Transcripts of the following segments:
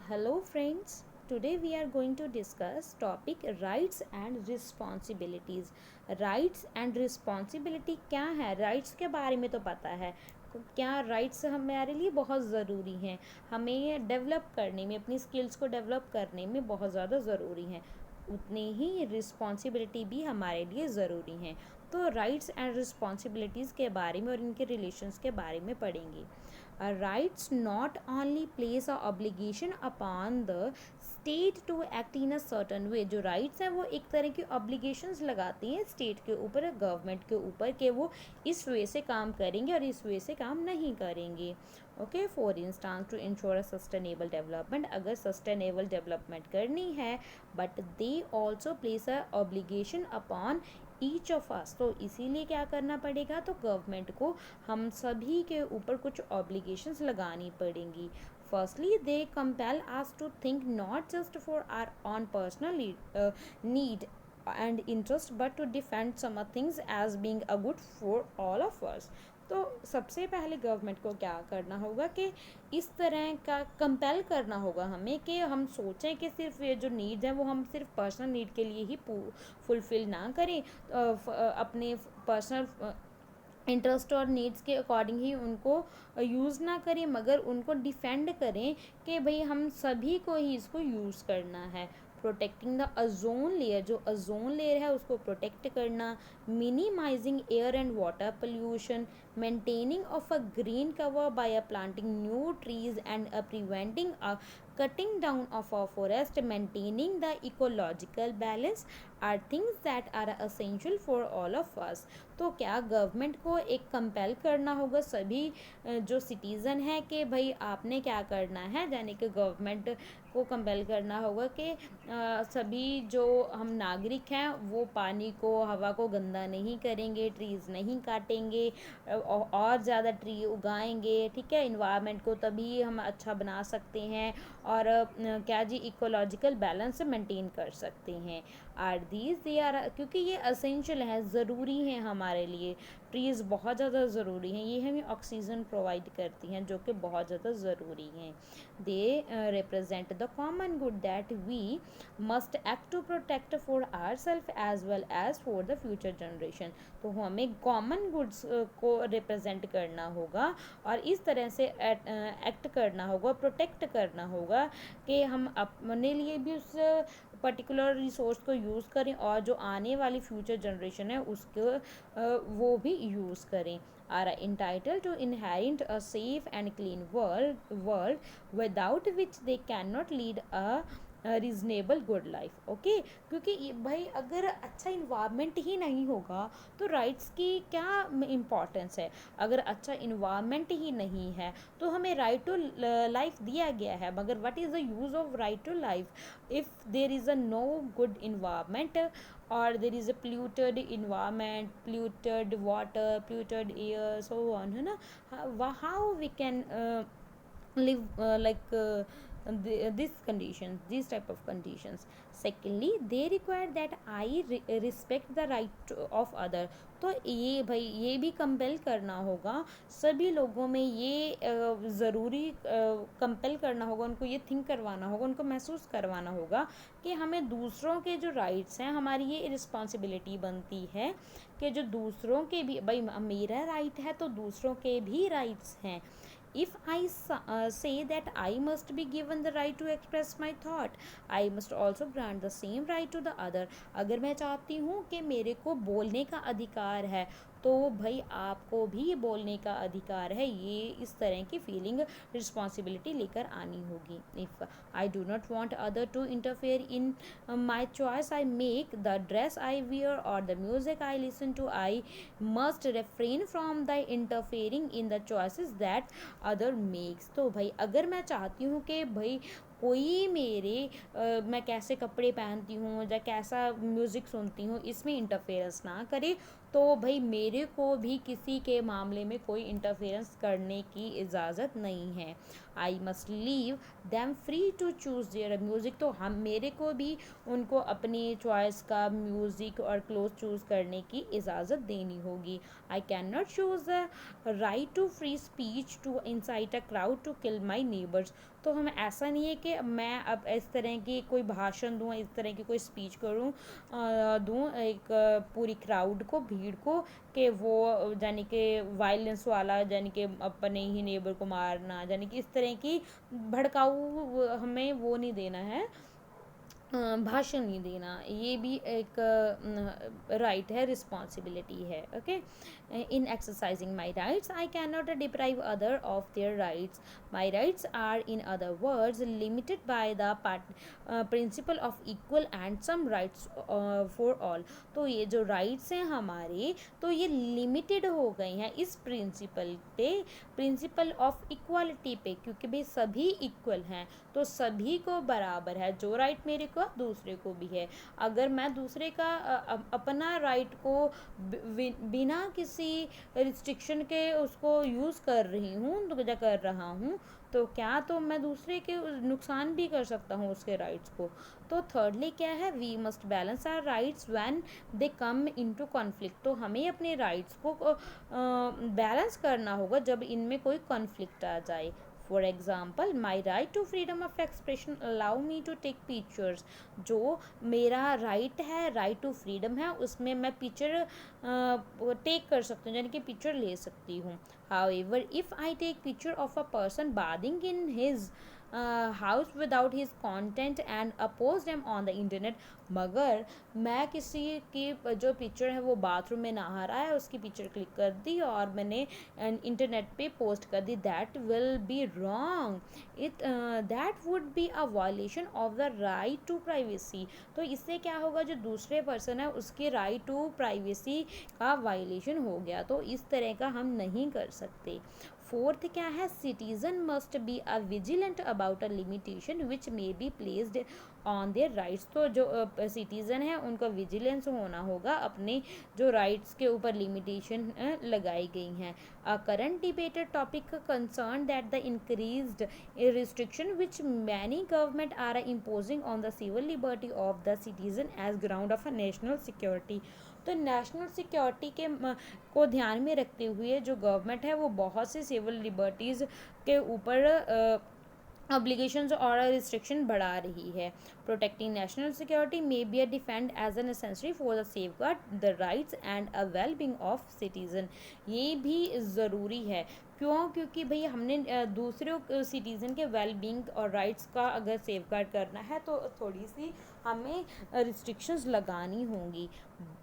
Hello friends, today we are going to discuss topic rights and responsibilities. Rights and responsibility क्या है? Rights के बारे में तो पता है, क्या राइट्स हमारे लिए बहुत ज़रूरी हैं, हमें डेवलप करने में, अपनी स्किल्स को डेवलप करने में बहुत ज़्यादा ज़रूरी हैं, उतनी ही रिस्पॉन्सिबिलिटी भी हमारे लिए ज़रूरी हैं। तो राइट्स एंड रिस्पॉन्सिबिलिटीज़ के बारे में और इनके रिलेशंस के बारे में पढ़ेंगे। Rights not only place a obligation upon the state to act in a certain way. जो राइट्स हैं वो एक तरह की ऑब्लिगेशंस लगाती हैं स्टेट के ऊपर, गवर्नमेंट के ऊपर, कि वो इस वे से काम करेंगे और इस वे से काम नहीं करेंगे। Okay, for instance to ensure a sustainable development, अगर सस्टेनेबल डेवलपमेंट करनी है, but they also place a obligation upon each of us. तो इसीलिए क्या करना पड़ेगा, तो गवर्नमेंट को हम सभी के ऊपर कुछ ऑब्लिगेशंस लगानी पड़ेंगी। Firstly they compel us to think not just for our own personal need and interest, but to defend some things as being a good for all of us. तो सबसे पहले गवर्नमेंट को क्या करना होगा कि इस तरह का कंपेल करना होगा हमें कि हम सोचें कि सिर्फ ये जो नीड्स हैं वो हम सिर्फ पर्सनल नीड के लिए ही फुलफ़िल ना करें, अपने पर्सनल इंटरेस्ट और नीड्स के अकॉर्डिंग ही उनको यूज़ ना करें, मगर उनको डिफेंड करें कि भाई हम सभी को ही इसको यूज़ करना है। प्रोटेक्टिंग द अजोन लेयर, जो अजोन लेयर है उसको प्रोटेक्ट करना, minimising air and water pollution, maintaining of a green cover by planting new trees and preventing a cutting down of our forest, maintaining the ecological balance are things that are essential for all of us। तो क्या government को एक compel करना होगा सभी जो citizen है कि भाई आपने क्या करना है, यानी कि गवर्नमेंट को कंपेल करना होगा कि सभी जो हम नागरिक हैं वो पानी को, हवा को गंदा नहीं करेंगे, ट्रीज़ नहीं काटेंगे, और ज़्यादा ट्री उगाएंगे, ठीक है, इन्वायरमेंट को तभी हम अच्छा बना सकते हैं और क्या जी इकोलॉजिकल बैलेंस मेंटेन कर सकते हैं। आर दीज दे आर, क्योंकि ये असेंशियल है, ज़रूरी हैं हमारे लिए। ट्रीज़ बहुत ज़्यादा ज़रूरी हैं, ये हमें ऑक्सीजन प्रोवाइड करती हैं जो कि बहुत ज़्यादा ज़रूरी हैं। They represent the common good that we must act to protect for our self as well as for the future generation. तो हमें कॉमन गुड्स को रिप्रेजेंट करना होगा और इस तरह से एक्ट करना होगा, प्रोटेक्ट करना होगा कि हम अपने लिए भी उस पर्टिकुलर रिसोर्स को यूज़ करें और जो आने वाली फ्यूचर जनरेशन है उसको वो भी यूज़ करें। Are entitled to inherit a safe and clean world without which they cannot lead a reasonable good life. Okay, क्योंकि भाई अगर अच्छा इन्वायरमेंट ही नहीं होगा तो राइट्स की क्या इम्पोर्टेंस है। अगर अच्छा इन्वायरमेंट ही नहीं है तो हमें राइट टू लाइफ दिया गया है, मगर what is the use of right to life if there is a no good environment or there is a polluted environment, polluted water, polluted air, so on, है ना। how we can live this conditions, these type of conditions। secondly they require that I respect the right of other। तो ये भाई ये भी compel करना होगा सभी लोगों में, ये ज़रूरी कंपेल करना होगा, उनको ये थिंक करवाना होगा, उनको महसूस करवाना होगा कि हमें दूसरों के जो राइट्स हैं, हमारी ये रिस्पॉन्सिबिलिटी बनती है कि जो दूसरों के भी, भाई मेरा राइट है तो दूसरों के भी राइट्स हैं। If I say that I must be given the right to express my thought, I must also grant the same right to the other। अगर मैं चाहती हूँ कि मेरे को बोलने का अधिकार है तो भाई आपको भी बोलने का अधिकार है, ये इस तरह की फीलिंग रिस्पॉन्सिबिलिटी लेकर आनी होगी। If I do not want other to interfere in my choice I make, the dress I wear और the music I listen to, I must refrain from the interfering in the choices that other makes। तो भाई अगर मैं चाहती हूँ कि भाई कोई मेरे मैं कैसे कपड़े पहनती हूँ या कैसा म्यूज़िक सुनती हूँ इसमें इंटरफेरेंस ना करे, तो भाई मेरे को भी किसी के मामले में कोई इंटरफेरेंस करने की इजाज़त नहीं है। I must leave them free to choose their music. तो हम मेरे को भी उनको अपनी चॉइस का म्यूज़िक और क्लोथ चूज़ करने की इजाज़त देनी होगी। I can not choose the right to free speech to incite a crowd to kill my neighbours. तो हमें ऐसा नहीं है कि मैं अब इस तरह की कोई भाषण दूँ, इस तरह की कोई स्पीच करूँ, दूँ एक पूरी क्राउड को, भीड़ को, कि वो यानी कि वायलेंस वाला, यानी कि अपने ही नेबर को मारना, यानी कि इस तरह की भड़काऊ हमें वो नहीं देना है, भाषण नहीं देना। ये भी एक राइट है, रिस्पॉन्सिबिलिटी है। Okay, in exercising my rights I can not deprive other of their rights. My rights are in other words limited by the principle of equal and some rights for all. तो ये जो rights हैं हमारे, तो ये limited हो गए हैं इस प्रिंसिपल पे, प्रिंसिपल ऑफ इक्वालिटी पे, क्योंकि भाई सभी इक्वल हैं, तो सभी को बराबर है। जो राइट मेरे को दूसरे को भी है। अगर मैं दूसरे का अपना राइट को बिना किसी रिस्ट्रिक्शन के उसको यूज़ कर रही हूँ, तो क्या कर रहा हूँ, तो क्या तो मैं दूसरे के नुकसान भी कर सकता हूँ उसके राइट्स को। तो थर्डली क्या है, we must balance our rights when they come into conflict. तो हमें अपने राइट्स को बैलेंस करना होगा जब इनमें कोई कॉन्फ्लिक्ट आ जाए। For example, my right to freedom of expression allow me to take pictures. जो मेरा राइट है, राइट टू फ्रीडम है, उसमें मैं पिक्चर टेक कर सकती हूँ, यानी कि पिक्चर ले सकती हूँ। However if I take picture of a person bathing in his house without his content and oppose them on the internet, मगर मैं किसी की जो पिक्चर है वो बाथरूम में नहा रहा है, उसकी पिक्चर क्लिक कर दी और मैंने इंटरनेट पे पोस्ट कर दी, that will be wrong. That would be a violation of the right to privacy. तो इससे क्या होगा, जो दूसरे पर्सन है उसके राइट टू प्राइवेसी का वायलेशन हो गया। तो इस तरह का हम नहीं कर सकते। फोर्थ क्या है, citizen must be a vigilant about a limitation which may be placed on their rights. तो जो सिटीज़न है उनको विजिलेंस होना होगा अपने जो राइट्स के ऊपर लिमिटेशन लगाई गई हैं। A current debated topic concern that the increased restriction which many government are imposing on the civil liberty of the citizen as ground of a national security. तो नेशनल सिक्योरिटी के को ध्यान में रखते हुए जो गवर्नमेंट है वो बहुत सी सिविल लिबर्टीज़ के ऊपर obligations और रिस्ट्रिक्शन बढ़ा रही है। Protecting national security may be a defend as a necessary for the safeguard the rights and a well being of citizen. ये भी ज़रूरी है। क्यों? क्योंकि भाई हमने दूसरों सिटीज़न के वेल बीइंग और राइट्स का अगर सेफगार्ड करना है तो थोड़ी सी हमें रिस्ट्रिक्शंस लगानी होंगी।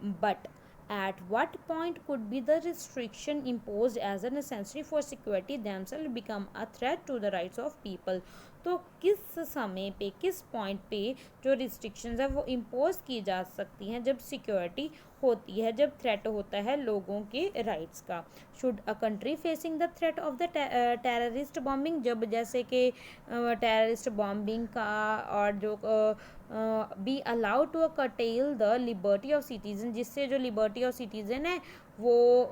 But at what point could be the restriction imposed as a necessary for security themselves become a threat to the rights of people? तो किस समय पे, किस पॉइंट पे जो रिस्ट्रिक्शंस है वो इम्पोज की जा सकती हैं जब सिक्योरिटी होती है, जब थ्रेट होता है लोगों के राइट्स का। Should a country facing the threat of the terrorist bombing, जब जैसे कि टेररिस्ट बॉम्बिंग का और जो be allowed to curtail the liberty of citizen, जिससे जो लिबर्टी ऑफ सिटीजन है वो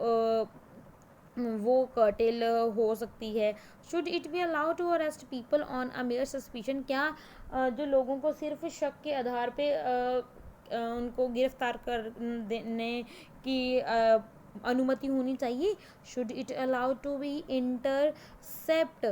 कर्टेल हो सकती है। Should it be allowed to arrest people on a mere suspicion, क्या जो लोगों को सिर्फ शक के आधार पे उनको गिरफ्तार कर देने की अनुमति होनी चाहिए। Should it allow to be intercept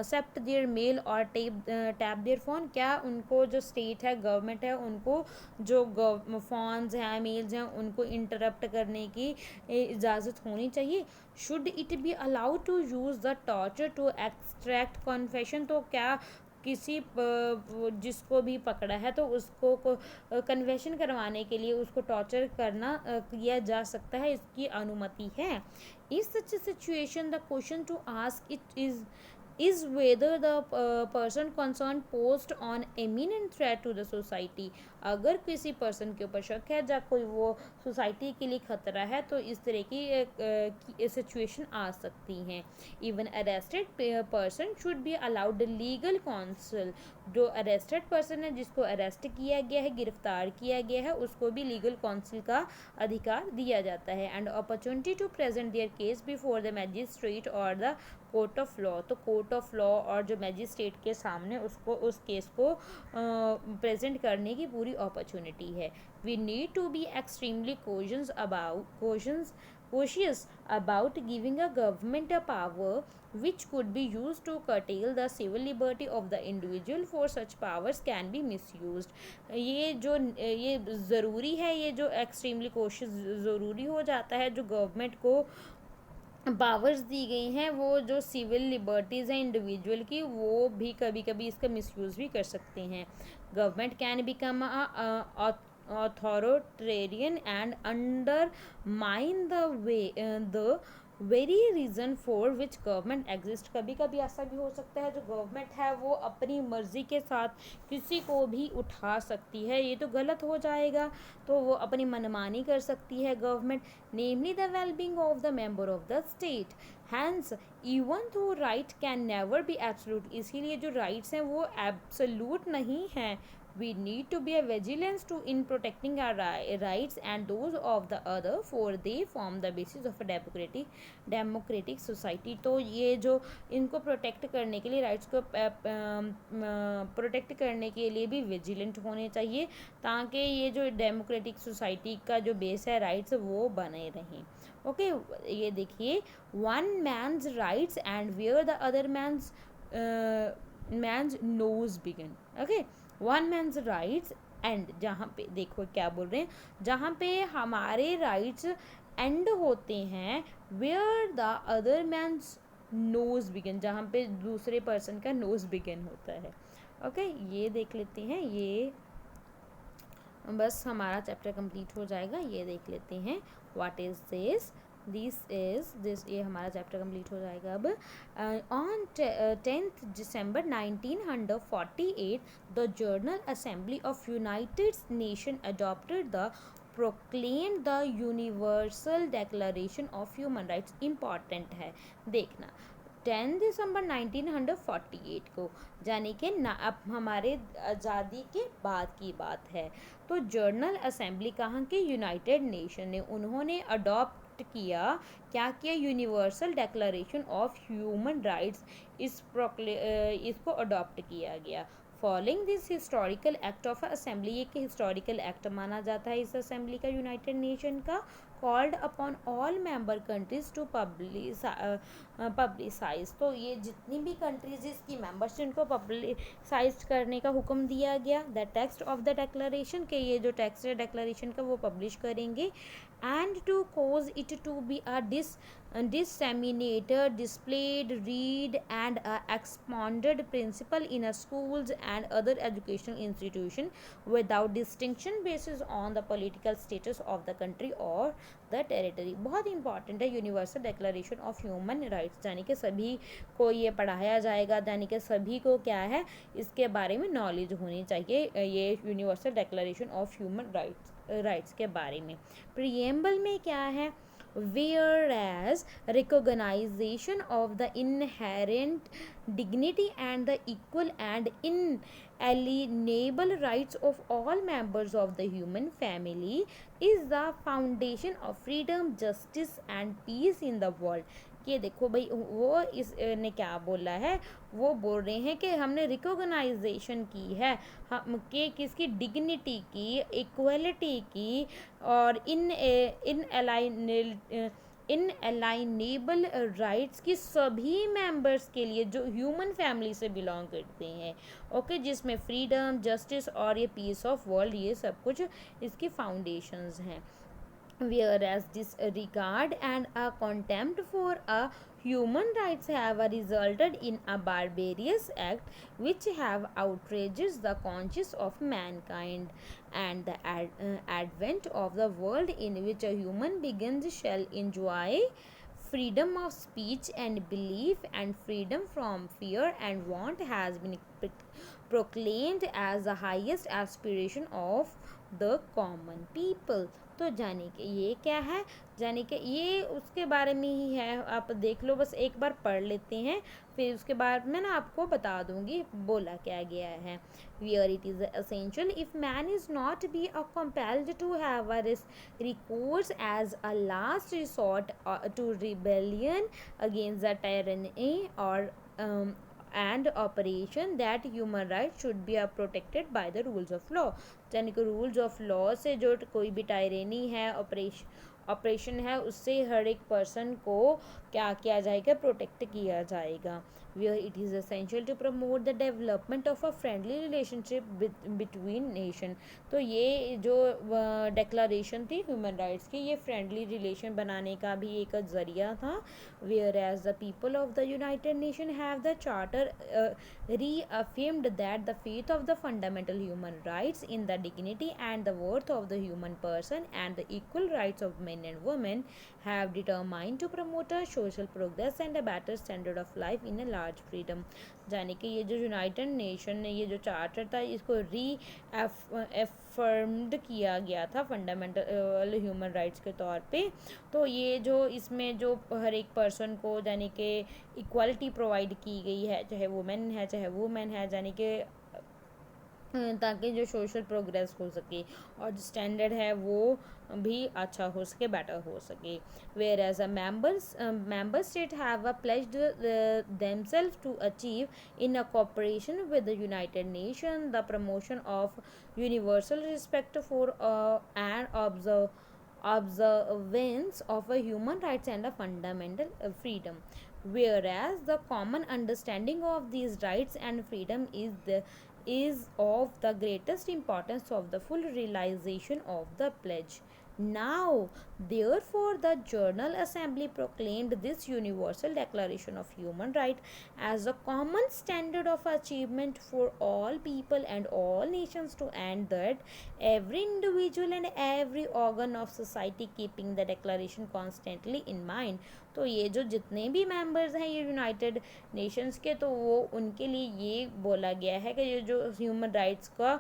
cept their mail और टैप देयर फ़ोन, क्या उनको जो स्टेट है, गवर्नमेंट है, उनको जो फ़ोन्स हैं, मेल्स हैं, उनको इंटरप्ट करने की इजाज़त होनी चाहिए। Should it be allowed to use the torture to extract confession, तो क्या किसी जिसको भी पकड़ा है तो उसको कन्वेशन करवाने के लिए उसको टॉर्चर करना किया जा सकता है, इसकी अनुमति है। इस such situation the question to ask it is whether the person concerned posed on imminent threat to the society। अगर किसी पर्सन के ऊपर शक है या कोई वो सोसाइटी के लिए खतरा है तो इस तरह की सिचुएशन आ सकती हैं। Even arrested person should be allowed legal council, जो अरेस्टेड पर्सन है, जिसको अरेस्ट किया गया है, गिरफ्तार किया गया है, उसको भी लीगल काउंसिल का अधिकार दिया जाता है। And opportunity to present their case before the magistrate और द कोर्ट ऑफ लॉ, तो कोर्ट ऑफ लॉ और जो मैजिस्ट्रेट के सामने उसको उस केस को प्रेजेंट करने की पूरी अपॉर्चुनिटी है. We need to be extremely cautious about giving a government a power which could be used to curtail the civil liberty of the individual, for such powers can be misused. ये ज़रूरी है, ये जो extremely कोशिश ज़रूरी हो जाता है, जो गवर्नमेंट को पावर्स दी गई हैं वो जो सिविल लिबर्टीज़ हैं इंडिविजुअल की, वो भी कभी कभी इसका मिसयूज़ भी कर सकते हैं. Government can become authoritarian and undermine the very reason for which government exist. कभी कभी ऐसा भी हो सकता है जो गवर्नमेंट है वो अपनी मर्ज़ी के साथ किसी को भी उठा सकती है, ये तो गलत हो जाएगा. तो वो अपनी मनमानी कर सकती है government, namely the wellbeing of the member of the state. Hence even though right can never be absolute, इसीलिए जो राइट्स हैं वो एब्सोल्यूट नहीं हैं. We need to be a vigilance to in protecting our rights and those of the other, for they form the basis of a democratic society. तो ये जो इनको प्रोटेक्ट करने के लिए, राइट्स को प्रोटेक्ट करने के लिए भी विजिलेंट होने चाहिए, ताकि ये जो डेमोक्रेटिक सोसाइटी का जो बेस है राइट्स वो बने रहें. ओके, ये देखिए, one man's rights end where the other man's nose begin. Okay, one man's rights end, जहाँ पे देखो क्या बोल रहे हैं, जहाँ पे हमारे राइट्स एंड होते हैं, where the other man's nose begin, जहाँ पे दूसरे पर्सन का नोज बिगिन होता है. ओके, ये देख लेते हैं, ये बस हमारा चैप्टर कंप्लीट हो जाएगा. ये देख लेते हैं व्हाट इज़ दिस ये हमारा चैप्टर कंप्लीट हो जाएगा. अब on 10th December 1948 the general assembly of United nation adopted the proclaimed the universal declaration of human rights. Important है देखना, 10 दिसंबर 1948 को, यानी कि अब हमारे आज़ादी के बाद की बात है. तो जनरल असेंबली कहाँ की, यूनाइटेड नेशन ने, उन्होंने अडॉप्ट किया, क्या किया, universal declaration of human rights. इसको अडॉप्ट किया गया. Following this historical act of assembly, ये हिस्टोरिकल एक्ट माना जाता है इस असेंबली का, यूनाइटेड नेशन का, called upon all member countries to publicise. तो ये जितनी भी कंट्रीज इसकी मेंबर्स हैं उनको पब्लिसाइज करने का हुक्म दिया गया. The text of the declaration, के ये जो टेक्स्ट है डेक्लेरेशन का वो पब्लिश करेंगे. And to cause it to be a disseminated, displayed, read and expounded principle in a schools and other educational institution without distinction basis on the political status of the country or the territory. बहुत important है universal declaration of human rights, यानी कि सभी को ये पढ़ाया जाएगा, यानी कि सभी को क्या है इसके बारे में नॉलेज होनी चाहिए, ये universal declaration of human rights के बारे में. प्रीएम्बल में क्या है, whereas recognition of the inherent dignity and the equal and inalienable rights of all members of the human family is the foundation of freedom, justice and peace in the world. ये देखो भाई, वो इस ने क्या बोला है, वो बोल रहे हैं कि हमने रिकॉग्नाइजेशन की है हम के किसकी, डिग्निटी की, इक्वलिटी की और इनअलाइनेबल राइट्स की सभी मेंबर्स के लिए जो ह्यूमन फैमिली से बिलोंग करते हैं. ओके, जिसमें फ्रीडम, जस्टिस और ये पीस ऑफ वर्ल्ड, ये सब कुछ इसकी फाउंडेशंस हैं. Whereas disregard and a contempt for a human rights have resulted in a barbarous act which have outraged the conscience of mankind, and the advent of the world in which a human beings shall enjoy freedom of speech and belief and freedom from fear and want has been proclaimed as the highest aspiration of the common people. तो जाने के ये क्या है, जाने के ये उसके बारे में ही है, आप देख लो, बस एक बार पढ़ लेते हैं, फिर उसके बाद मैं ना आपको बता दूंगी बोला क्या गया है. Where it is essential if man is not be compelled to have a recourse as a last resort to rebellion against the tyranny or and operation that human rights should be protected by the rules of law. यानी कि rules of law से जो कोई भी टायरेनी है, operation है, उससे हर एक पर्सन को क्या किया जाएगा, प्रोटेक्ट किया जाएगा. Where it is essential to promote the development of a friendly relationship between nation. तो ये जो डिक्लेरेशन थी ह्यूमन राइट्स की, ये फ्रेंडली रिलेशन बनाने का भी एक ज़रिया था. Whereas the people of the United Nations have the charter reaffirmed that the faith of the fundamental human rights in the dignity and the worth of the human person and the equal rights of men and women have determined to promote a social progress and a better standard of life in a large freedom. यानी कि ये जो United nation ने ये जो charter था इसको एफर्म्ड किया गया था फंडामेंटल ह्यूमन राइट्स के तौर पे. तो ये जो इसमें जो हर एक पर्सन को यानी कि इक्वालिटी प्रोवाइड की गई है, चाहे वुमेन है चाहे वुमेन है, यानी कि ताकि जो सोशल प्रोग्रेस हो सके और जो स्टैंडर्ड है वो भी अच्छा हो सके, बेटर हो सके. Whereas a member state have pledged themselves to achieve in a cooperation with the United Nations the promotion of universal respect for and observance of a human rights and a fundamental freedom. Whereas the common understanding of these rights and freedom is of the greatest importance of the full realization of the pledge. Now, therefore, the General Assembly proclaimed this Universal Declaration of Human Rights as a common standard of achievement for all people and all nations, to end that every individual and every organ of society keeping the declaration constantly in mind. तो ये जो जितने भी members हैं ये United Nations के, तो वो उनके लिए ये बोला गया है कि ये जो ह्यूमन राइट्स का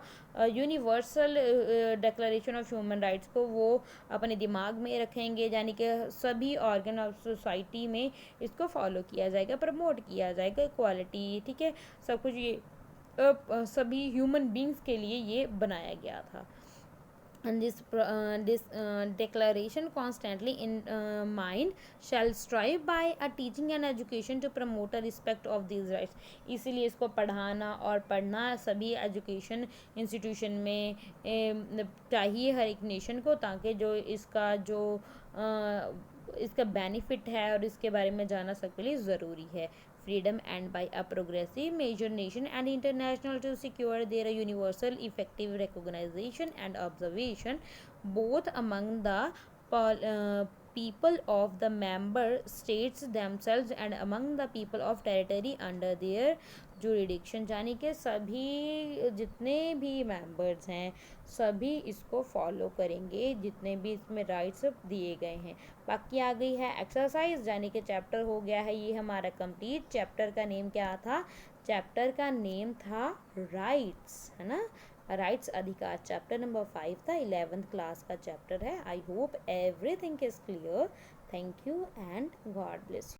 universal declaration of human rights को वो अपने दिमाग में रखेंगे, यानी कि सभी ऑर्गन ऑफ सोसाइटी में इसको फॉलो किया जाएगा, प्रमोट किया जाएगा, इक्वालिटी, ठीक है, सब कुछ ये सभी ह्यूमन बींग्स के लिए ये बनाया गया था. And this declaration constantly in mind shall strive by a teaching and education to promote a respect of these rights. इसीलिए इसको पढ़ाना और पढ़ना सभी एजुकेशन इंस्टीट्यूशन में चाहिए हर एक नेशन को, ताकि जो इसका बेनिफिट है और इसके बारे में जाना सबके लिए ज़रूरी है. Freedom and by a progressive major nation and international to secure their universal effective recognition and observation both among the people of the member states themselves and among the people of territory under their jurisdiction. यानी कि सभी जितने भी members हैं सभी इसको follow करेंगे, जितने भी इसमें राइट्स दिए गए हैं. बाकी आ गई है एक्सरसाइज, यानी कि चैप्टर हो गया है ये हमारा कंप्लीट. चैप्टर का नेम क्या था, चैप्टर का नेम था राइट्स, है ना, राइट्स अधिकार. चैप्टर नंबर 5 था, 11th क्लास का चैप्टर है. I hope everything is clear. Thank you and God bless.